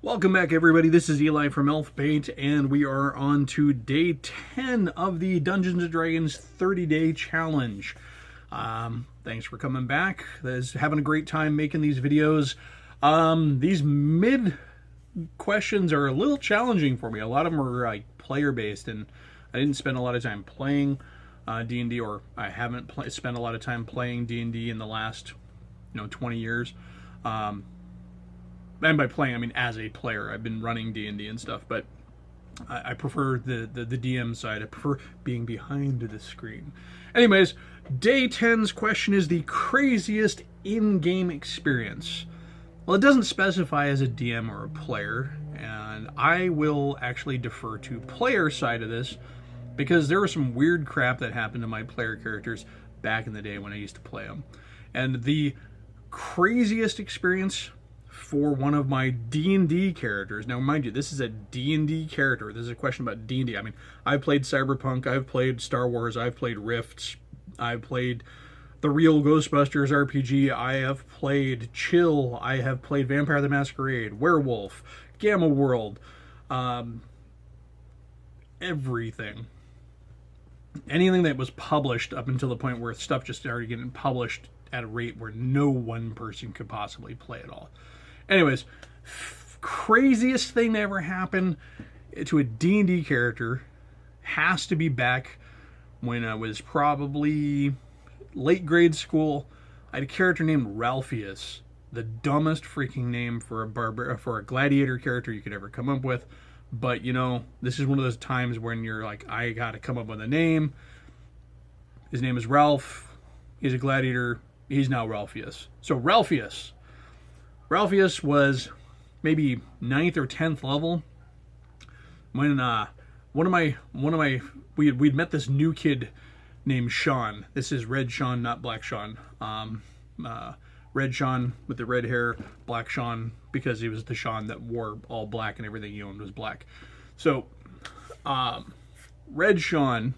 Welcome back, everybody. This is Eli from Elf Paint, and we are on to day 10 of the Dungeons & Dragons 30-day challenge. Thanks for coming back. Having a great time making these videos. These mid questions are a little challenging for me. A lot of them are like player-based, and I didn't spend a lot of time playing D&D, or I haven't spent a lot of time playing D&D in the last 20 years. And by playing, I mean as a player. I've been running D&D and stuff, but I prefer the DM side. I prefer being behind the screen. Anyways, day 10's question is the craziest in-game experience. Well, it doesn't specify as a DM or a player, and I will actually defer to player side of this because there was some weird crap that happened to my player characters back in the day when I used to play them. And the craziest experience for one of my D&D characters. Now, mind you, this is a D&D character. This is a question about D&D. I mean, I've played Cyberpunk, I've played Star Wars, I've played Rifts, I've played the real Ghostbusters RPG, I have played Chill, I have played Vampire the Masquerade, Werewolf, Gamma World, everything. Anything that was published up until the point where stuff just started getting published at a rate where no one person could possibly play it all. Anyways, craziest thing that ever happened to a D&D character has to be back when I was probably late grade school. I had a character named Ralphie, the dumbest freaking name for a gladiator character you could ever come up with. But this is one of those times when you're like, I got to come up with a name. His name is Ralph. He's a gladiator. He's now Ralphie. So Ralphie was maybe 9th or 10th level when we'd met this new kid named Shawn. This is Red Shawn, not Black Shawn. Red Shawn with the red hair, Black Shawn because he was the Shawn that wore all black and everything he owned was black. So Red Shawn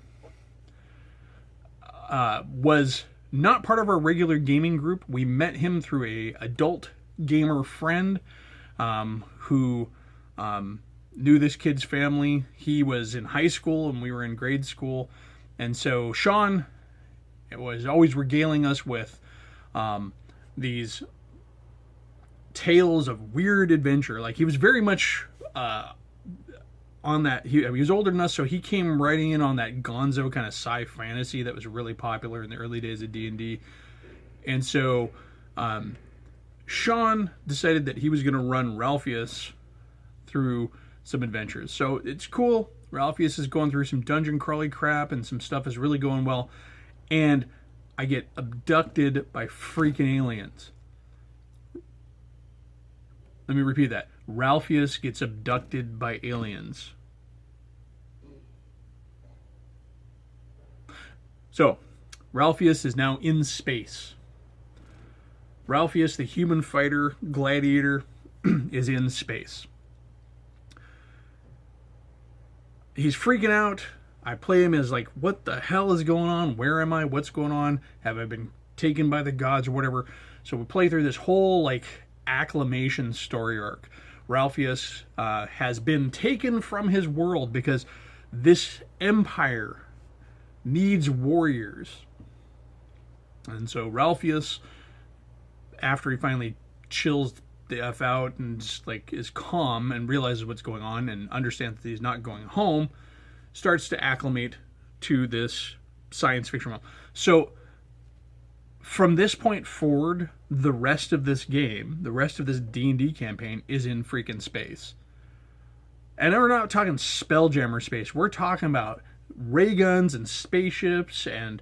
was not part of our regular gaming group. We met him through a adult gamer friend who knew this kid's family. He was in high school and we were in grade school, and so Shawn was always regaling us with these tales of weird adventure. Like, he was very much on that. He was older than us, so he came writing in on that gonzo kind of sci fantasy that was really popular in the early days of D&D. And so Shawn decided that he was going to run Ralphie through some adventures. So it's cool. Ralphie is going through some dungeon crawly crap and some stuff is really going well. And I get abducted by freaking aliens. Let me repeat that. Ralphie gets abducted by aliens. So, Ralphie is now in space. Ralphie, the human fighter, gladiator, is in space. He's freaking out. I play him as like, what the hell is going on? Where am I? What's going on? Have I been taken by the gods or whatever? So we play through this whole like acclamation story arc. Ralphie has been taken from his world because this empire needs warriors. And so Ralphie, after he finally chills the F out and just like is calm and realizes what's going on and understands that he's not going home, starts to acclimate to this science fiction world. So from this point forward, the rest of this game, the rest of this D&D campaign is in freaking space. And we're not talking Spelljammer space. We're talking about ray guns and spaceships and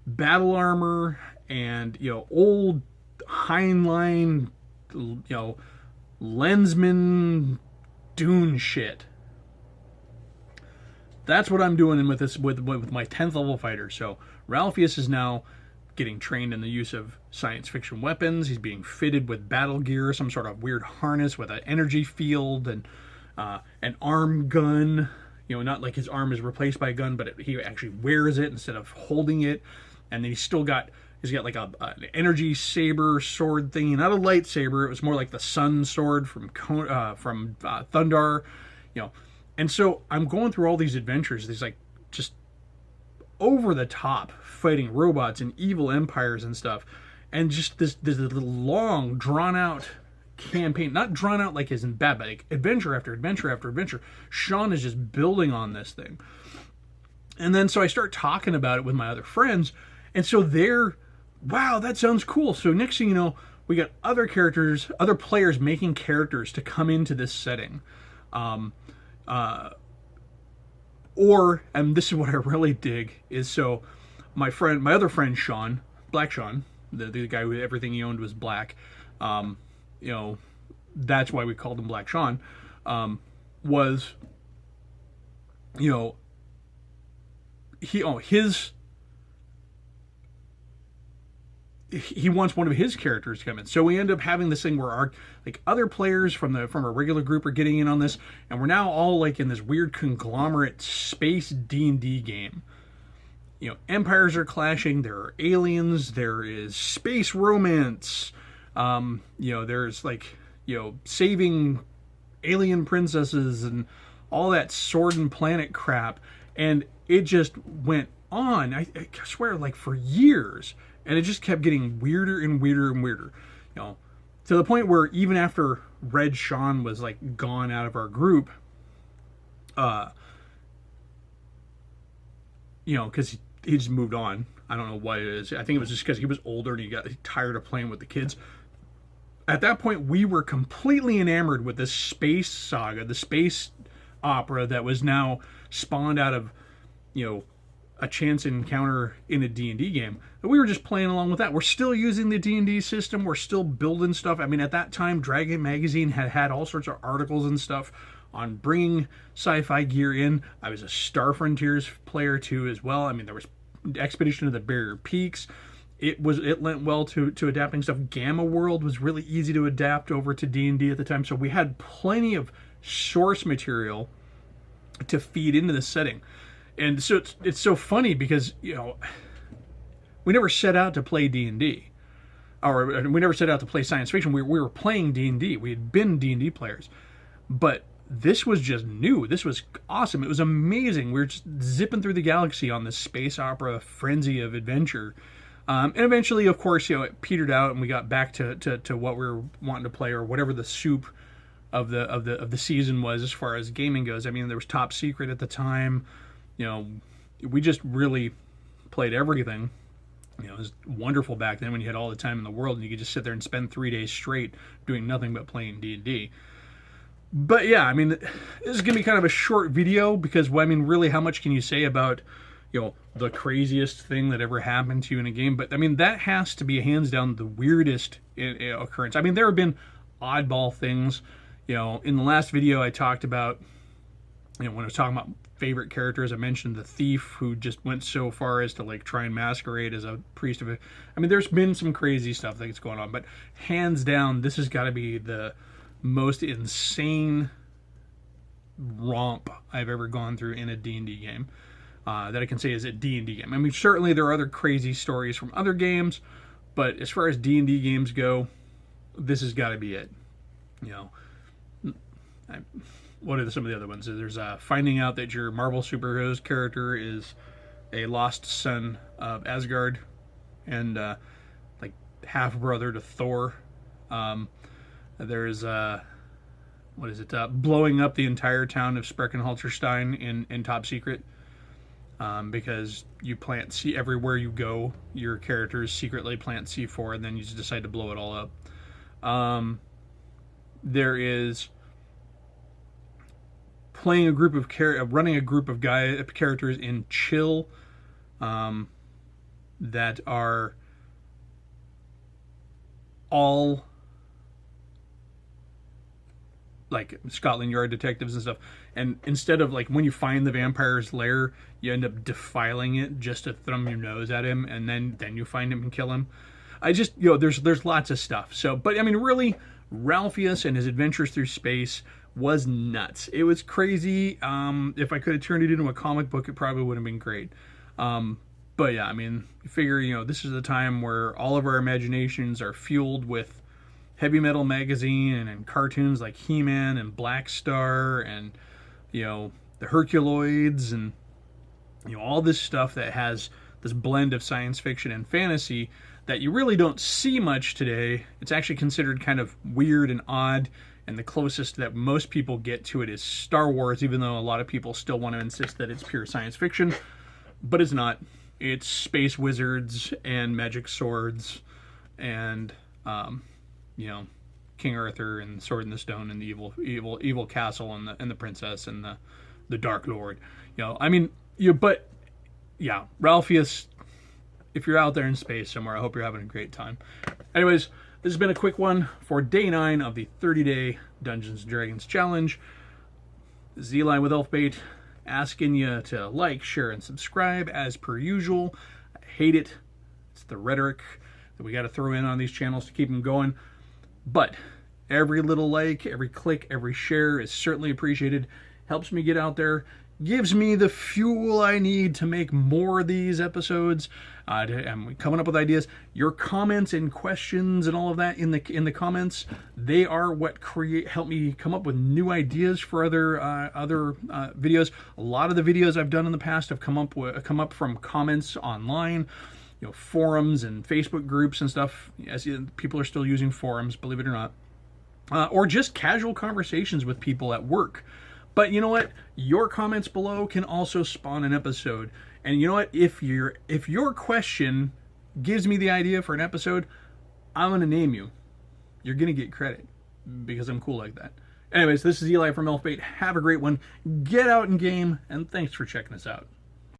battle armor and, old Heinlein, Lensman Dune shit. That's what I'm doing with this with my 10th level fighter. So Ralphie is now getting trained in the use of science fiction weapons. He's being fitted with battle gear, some sort of weird harness with an energy field and an arm gun. Not like his arm is replaced by a gun, but he actually wears it instead of holding it. And then he's still got He's got like an energy saber sword thingy, not a lightsaber. It was more like the sun sword from Thundar, you know. And so I'm going through all these adventures, these like just over the top fighting robots and evil empires and stuff, and just this long drawn out campaign, not drawn out like as in bad, but like adventure after adventure after adventure. Shawn is just building on this thing. And then so I start talking about it with my other friends, and so they're, wow, that sounds cool. So next thing you know, we got other characters, other players making characters to come into this setting. And this is what I really dig, is so my other friend Shawn, Black Shawn, the guy who everything he owned was black, you know, that's why we called him Black Shawn, was, you know, he wants one of his characters to come in. So we end up having this thing where our like other players from our regular group are getting in on this, and we're now all like in this weird conglomerate space D&D game. You know, empires are clashing, there are aliens, there is space romance, you know, there's like, you know, saving alien princesses and all that sword and planet crap, and it just went on, I swear, like for years. And it just kept getting weirder and weirder and weirder, you know, to the point where even after Red Shawn was like gone out of our group, you know, because he just moved on. I don't know what it is. I think it was just because he was older and he got tired of playing with the kids. At that point, we were completely enamored with this space saga, the space opera that was now spawned out of, you know, a chance encounter in a D&D game. We were just playing along with that. We're still using the D&D system. We're still building stuff. I mean, at that time, Dragon Magazine had all sorts of articles and stuff on bringing sci-fi gear in. I was a Star Frontiers player too as well. I mean, there was Expedition of the Barrier Peaks. It lent well to adapting stuff. Gamma World was really easy to adapt over to D&D at the time. So we had plenty of source material to feed into the setting. And so it's so funny because, you know, we never set out to play D&D, or we never set out to play science fiction. We were playing D&D. We had been D&D players, but this was just new. This was awesome. It was amazing. We were just zipping through the galaxy on this space opera frenzy of adventure, and eventually, of course, you know, it petered out, and we got back to what we were wanting to play, or whatever the soup of the season was as far as gaming goes. I mean, there was Top Secret at the time. You know, we just really played everything. You know, it was wonderful back then when you had all the time in the world and you could just sit there and spend 3 days straight doing nothing but playing D&D. But yeah, I mean, this is going to be kind of a short video because, well, I mean, really, how much can you say about, you know, the craziest thing that ever happened to you in a game? But I mean, that has to be hands down the weirdest occurrence. I mean, there have been oddball things. You know, in the last video I talked about, you know, when I was talking about favorite characters, I mentioned the thief who just went so far as to like try and masquerade as a priest of it. I mean, there's been some crazy stuff that's going on, but hands down, this has got to be the most insane romp I've ever gone through in a D&D game that I can say is a D&D game. I mean, certainly there are other crazy stories from other games, but as far as D&D games go, this has got to be it. You know, what are some of the other ones? There's finding out that your Marvel superheroes character is a lost son of Asgard and like half brother to Thor. There's blowing up the entire town of Spreckenhalterstein in Top Secret, because you plant C everywhere you go. Your characters secretly plant C4 and then you just decide to blow it all up. There is playing a group of running a group of characters in Chill, that are all like Scotland Yard detectives and stuff. And instead of like when you find the vampire's lair, you end up defiling it just to thumb your nose at him, and then you find him and kill him. I just, you know, there's lots of stuff. So, but I mean, really, Ralphius and his adventures through space was nuts. It was crazy. If I could have turned it into a comic book, it probably would have been great. But But yeah, I mean, you figure, this is the time where all of our imaginations are fueled with Heavy Metal magazine and cartoons like He-Man and Black Star and, the Herculoids and, all this stuff that has this blend of science fiction and fantasy that you really don't see much today. It's actually considered kind of weird and odd, and the closest that most people get to it is Star Wars, even though a lot of people still want to insist that it's pure science fiction, but it's not. It's space wizards and magic swords and, King Arthur and Sword in the Stone and the evil castle and the princess and the Dark Lord. But yeah, Ralphie is, if you're out there in space somewhere, I hope you're having a great time. Anyways, this has been a quick one for day 9 of the 30-day Dungeons & Dragons challenge. This is Eli with Elfbait, asking you to like, share, and subscribe as per usual. I hate it. It's the rhetoric that we got to throw in on these channels to keep them going. But every little like, every click, every share is certainly appreciated. Helps me get out there. Gives me the fuel I need to make more of these episodes. I'm coming up with ideas. Your comments and questions and all of that in the comments, they are what help me come up with new ideas for other videos. A lot of the videos I've done in the past have come up from comments online, forums and Facebook groups and stuff. As people are still using forums, believe it or not, or just casual conversations with people at work. But you know what? Your comments below can also spawn an episode. And you know what? If your question gives me the idea for an episode, I'm going to name you. You're going to get credit because I'm cool like that. Anyways, this is Eli from Elfbait. Have a great one. Get out and game, and thanks for checking us out.